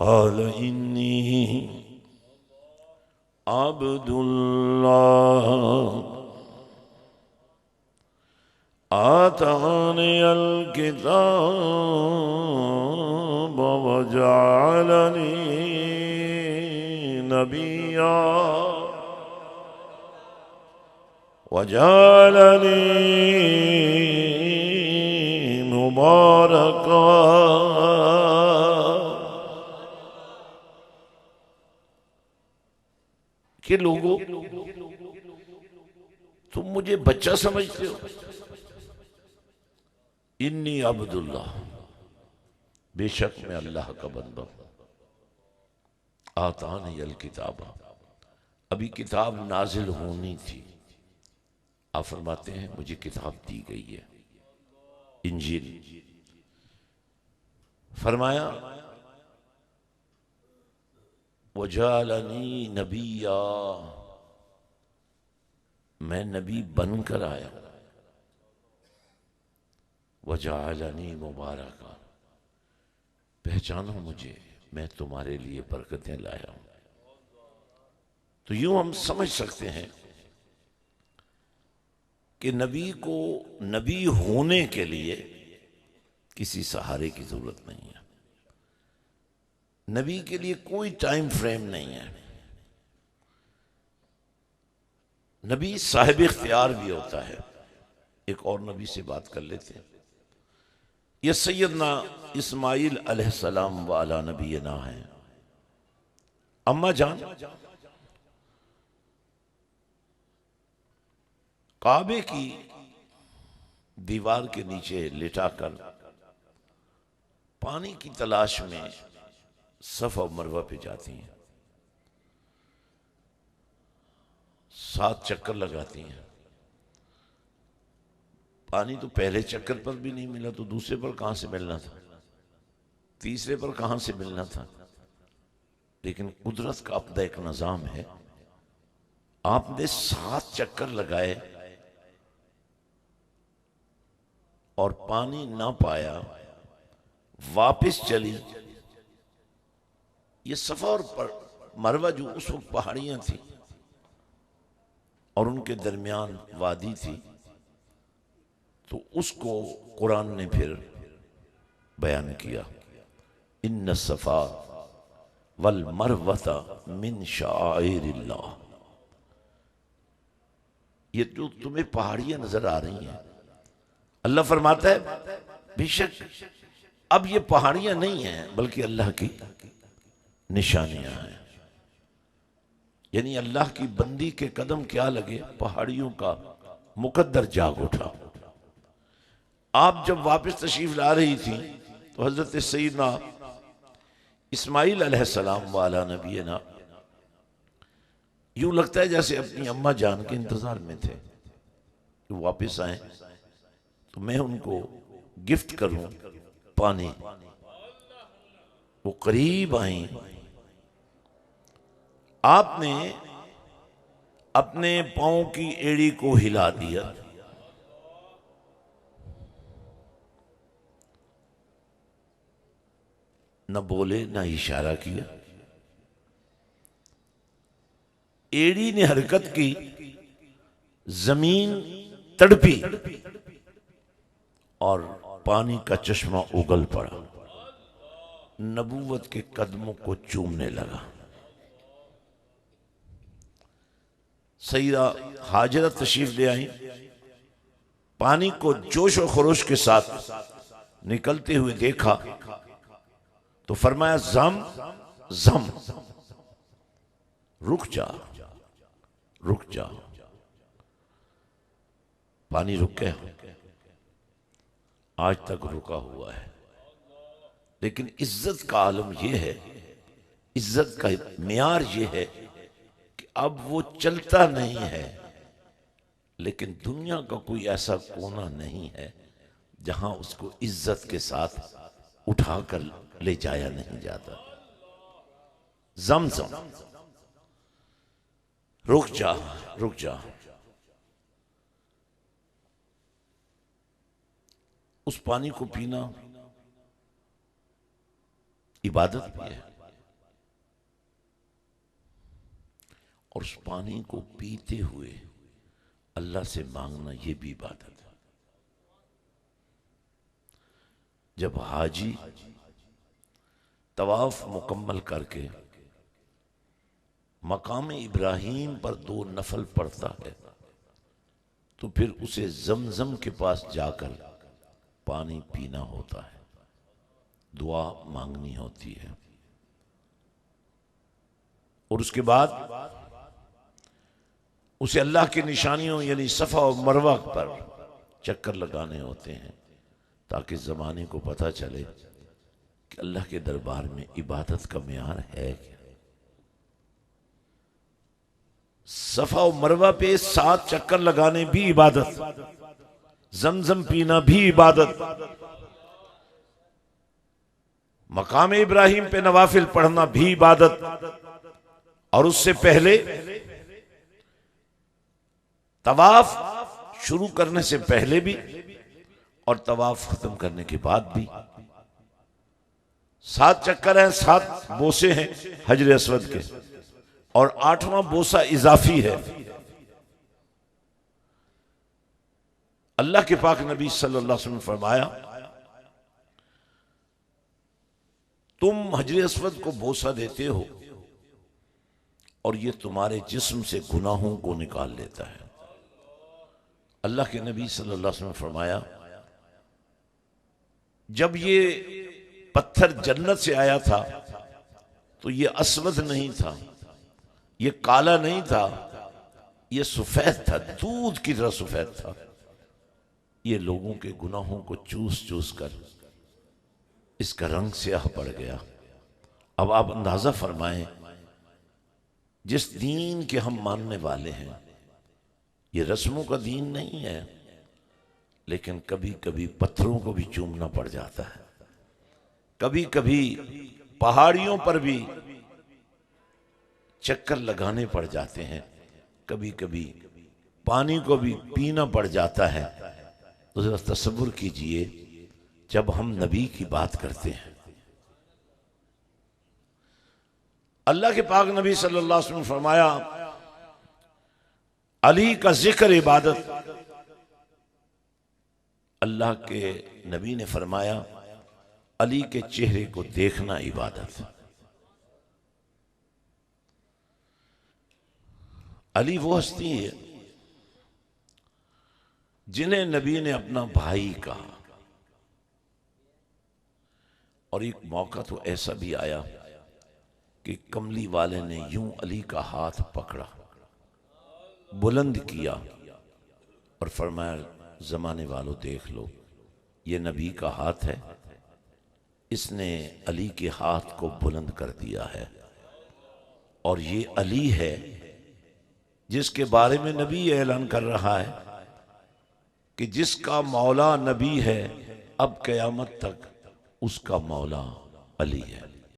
क़ाल इन्नी अब्दुल्लाह आतानियल किताब व जअलनी नबिय्या व जअलनी मुबारका। कि लोगों, तुम मुझे बच्चा समझते हो? इन्नी अब्दुल्लाह, बेशक मैं अल्लाह का बंदा हूं। आतानी अल किताब, अभी किताब नाजिल होनी थी। आप फरमाते हैं मुझे किताब दी गई है, इंजील। फरमाया वजालनी नबिया, मैं नबी बनकर आया। वजालनी मुबारका, पहचानो मुझे, मैं तुम्हारे लिए बरकतें लाया हूं। तो यूं हम समझ सकते हैं कि नबी को नबी होने के लिए किसी सहारे की जरूरत नहीं है। नबी के लिए कोई टाइम फ्रेम नहीं है। नबी साहिब इख्तियार भी होता है। एक और नबी से बात कर लेते हैं। यह सैयदना इस्माइल अलैहिस्सलाम वाला नबीना है। अम्मा जान काबे की दीवार के नीचे लिटाकर पानी की तलाश में सफा और मरवा पे जाती हैं। 7 चक्कर लगाती हैं। पानी तो पहले चक्कर पर भी नहीं मिला तो दूसरे पर कहां से मिलना था, तीसरे पर कहां से मिलना था। लेकिन कुदरत का अपना एक निजाम है। आपने 7 चक्कर लगाए और पानी ना पाया, वापस चली। ये सफा और मरवा जो उस वक्त पहाड़ियां थी और उनके दरमियान वादी थी, तो उसको कुरान ने फिर बयान किया, इन्न सफा वल मरवता मिन शाइरिल्लाह। ये जो तुम्हें पहाड़ियां नजर आ रही हैं, अल्लाह फरमाता है बेशक अब ये पहाड़ियां नहीं हैं बल्कि अल्लाह की निशानियां हैं। यानी अल्लाह की बंदी के कदम क्या लगे, पहाड़ियों का मुकद्दर जाग उठा। आप जब वापस तशरीफ ला रही थी तो हजरत सैयदना इस्माइल अलैहिस्सलाम वाला नबी ना, यूं लगता है जैसे अपनी अम्मा जान के इंतजार में थे कि वापस आए तो मैं उनको गिफ्ट करूं पानी। वो करीब आई। आपने अपने पांव की एड़ी को हिला दिया। न बोले न इशारा किया। एड़ी ने हरकत की, जमीन तड़पी और पानी का चश्मा उगल पड़ा, नबूवत के कदमों को चूमने लगा। सईदा हाजरा तशरीफ ले आई। पानी को जोश और खरोश के साथ निकलते हुए देखा तो फरमाया जम जम, रुक जा रुक जा। पानी रुक गया, आज तक रुका हुआ है। लेकिन इज्जत का आलम यह है, इज्जत का मियार यह है कि अब वो चलता नहीं है, लेकिन दुनिया का कोई ऐसा कोना नहीं है जहां उसको इज्जत के साथ उठाकर ले जाया नहीं जाता। जमजम, रुक जा रुक जा। उस पानी को पीना इबादत भी है। और उस पानी को पीते हुए अल्लाह से मांगना, ये भी इबादत है। जब हाजी तवाफ मुकम्मल करके मकाम इब्राहीम पर 2 नफल पढ़ता है तो फिर उसे जमजम के पास जाकर पानी पीना होता है, दुआ मांगनी होती है। और उसके बाद उसे अल्लाह की निशानियों यानी सफा और मरवा पर चक्कर लगाने होते हैं ताकि ज़माने को पता चले कि अल्लाह के दरबार में इबादत का मेयार है क्या। सफा और मरवा पे 7 चक्कर लगाने भी इबादत, जमजम पीना भी इबादत, मकाम इब्राहिम पे नवाफिल पढ़ना भी इबादत, और उससे पहले तवाफ शुरू करने से पहले भी और तवाफ खत्म करने के बाद भी। 7 चक्कर हैं, 7 बोसे हैं हजर अस्वद के, और 8वां बोसा इजाफी है। अल्लाह के पाक नबी सल्लल्लाहु अलैहि वसल्लम ने फरमाया, तुम हजर अस्वद को बोसा देते हो और ये तुम्हारे जिस्म से गुनाहों को निकाल लेता है। अल्लाह के नबी सल्लल्लाहु अलैहि वसल्लम ने फरमाया, जब ये पत्थर जन्नत से आया था तो ये अस्वद नहीं था, ये काला नहीं था, ये सफेद था, दूध की तरह सफेद था। ये लोगों के गुनाहों को चूस चूस कर इसका रंग स्याह पड़ गया। अब आप अंदाजा फरमाएं, जिस दीन के हम मानने वाले हैं, ये रस्मों का दीन नहीं है, लेकिन कभी कभी पत्थरों को भी चूमना पड़ जाता है, कभी कभी पहाड़ियों पर भी चक्कर लगाने पड़ जाते हैं, कभी कभी पानी को भी पीना पड़ जाता है। तो जरा तसव्वुर कीजिए, जब हम नबी की बात करते हैं, अल्लाह के पाक नबी सल्लल्लाहु अलैहि वसल्लम ने फरमाया, अली का जिक्र इबादत। अल्लाह के नबी ने फरमाया, अली के चेहरे को देखना इबादत। अली वो हस्ती है जिन्हें नबी ने अपना भाई कहा, और एक मौका तो ऐसा भी आया कि कमली वाले ने यूं अली का हाथ पकड़ा, बुलंद किया और फरमाया, जमाने वालों देख लो, ये नबी का हाथ है, इसने अली के हाथ को बुलंद कर दिया है, और ये अली है जिसके बारे में नबी ऐलान कर रहा है कि जिसका मौला नबी है, अब क़यामत तक उसका मौला अली है।